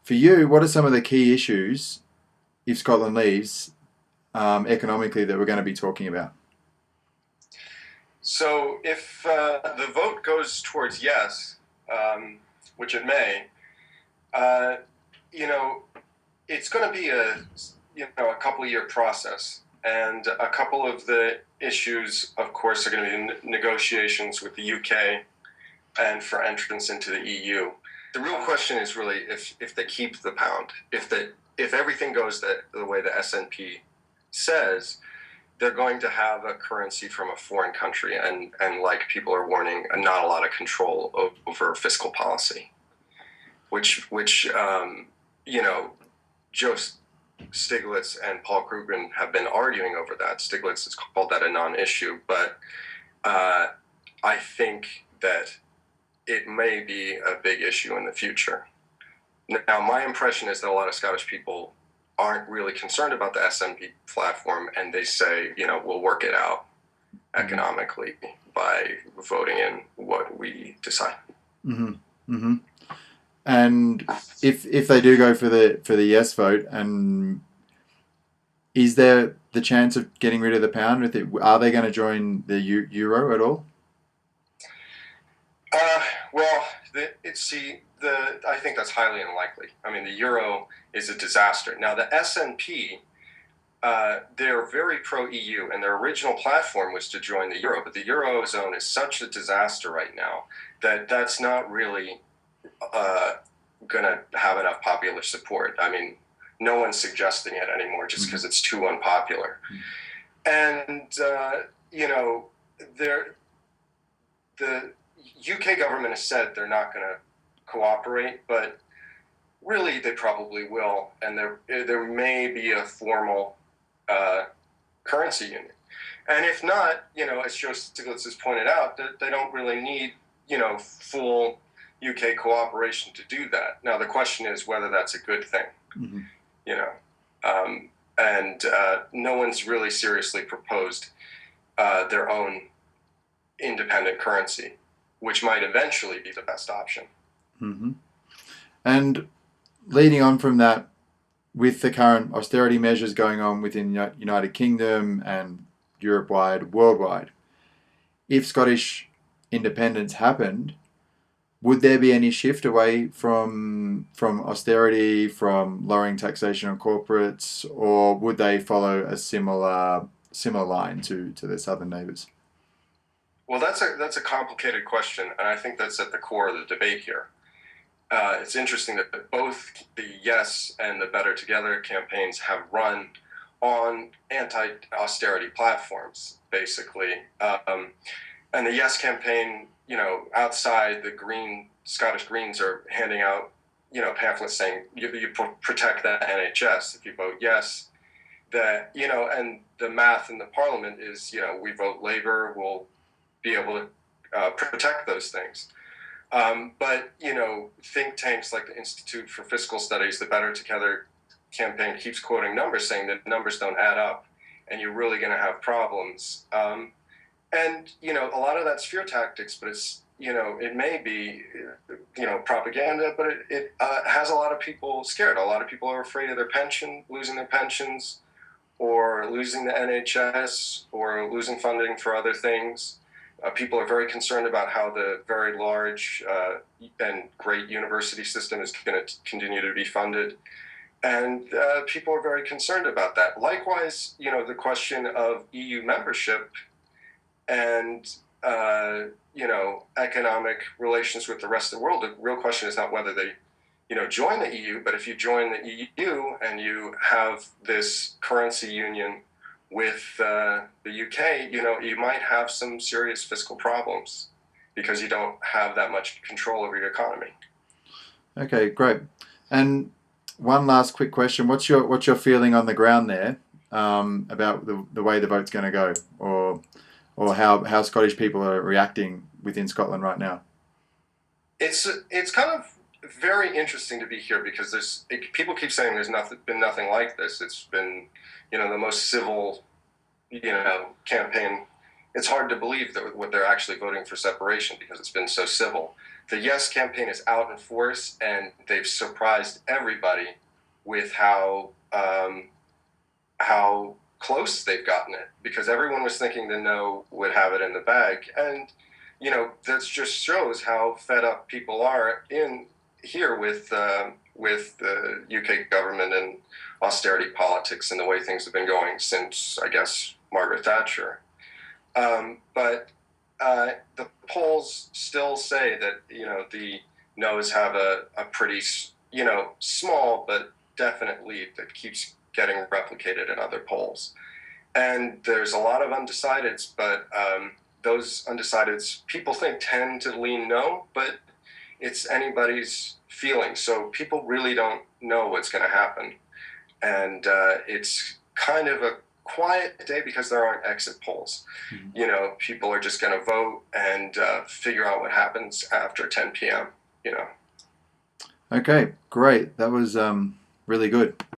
For you, what are some of the key issues if Scotland leaves economically that we're going to be talking about? So if the vote goes towards yes, which it may, uh, you know, it's going to be a couple of year process, and a couple of the issues, of course, are going to be negotiations with the UK and for entrance into the EU. The real question is really if they keep the pound, if everything goes the way the SNP says, they're going to have a currency from a foreign country, and like people are warning, not a lot of control over fiscal policy, which you know, Joe Stiglitz and Paul Krugman have been arguing over that. Stiglitz has called that a non-issue, but I think that it may be a big issue in the future. Now, my impression is that a lot of Scottish people aren't really concerned about the SNP platform, and they say, we'll work it out economically by voting in what we decide. Mm-hmm. Mm-hmm. And if they do go for the yes vote, and is there the chance of getting rid of the pound with it? Are they going to join the euro at all? Uh, well, I think that's highly unlikely. I mean, the euro is a disaster. Now, the SNP, they're very pro-EU, and their original platform was to join the euro. But the eurozone is such a disaster right now that that's not really going to have enough popular support. I mean, no one's suggesting it anymore just because it's too unpopular. And the UK government has said they're not going to cooperate, but really they probably will, and there may be a formal currency union. And if not, as Joe Stiglitz has pointed out, that they don't really need, full UK cooperation to do that. Now, the question is whether that's a good thing, Mm-hmm. And no one's really seriously proposed their own independent currency, which might eventually be the best option. Mm-hmm. And leading on from that, with the current austerity measures going on within United Kingdom and Europe-wide, worldwide, if Scottish independence happened, would there be any shift away from austerity, from lowering taxation on corporates, or would they follow a similar line to their southern neighbours? Well, that's a complicated question, and I think that's at the core of the debate here. It's interesting that both the Yes and the Better Together campaigns have run on anti-austerity platforms, basically. And the Yes campaign, outside the Scottish Greens are handing out, pamphlets saying you protect the NHS if you vote yes. And the math in the Parliament is, we vote Labour, we'll be able to protect those things. But think tanks like the Institute for Fiscal Studies, the Better Together campaign keeps quoting numbers saying that numbers don't add up and you're really going to have problems. And a lot of that's fear tactics, but it may be, propaganda, but it has a lot of people scared. A lot of people are afraid of losing their pensions, or losing the NHS, or losing funding for other things. People are very concerned about how the very large and great university system is going to continue to be funded. And people are very concerned about that. Likewise, the question of EU membership and, economic relations with the rest of the world. The real question is not whether they, join the EU, but if you join the EU and you have this currency union with the UK, you might have some serious fiscal problems because you don't have that much control over your economy. Okay, great. And one last quick question: what's your feeling on the ground there about the way the vote's going to go, or how Scottish people are reacting within Scotland right now? It's kind of very interesting to be here because people keep saying there's been nothing like this. It's been, the most civil, campaign. It's hard to believe that they're actually voting for separation because it's been so civil. the Yes campaign is out in force, and they've surprised everybody with how close they've gotten it, because everyone was thinking the No would have it in the bag, and that just shows how fed up people are in here with the UK government and austerity politics and the way things have been going since, I guess, Margaret Thatcher. But the polls still say that the No's have a pretty small but definite lead that keeps getting replicated in other polls. And there's a lot of undecideds, but those undecideds people think tend to lean No, but it's anybody's feeling. So people really don't know what's going to happen, and it's kind of a quiet day because there aren't exit polls. People are just going to vote and figure out what happens after 10 p.m. Okay, great. That was really good.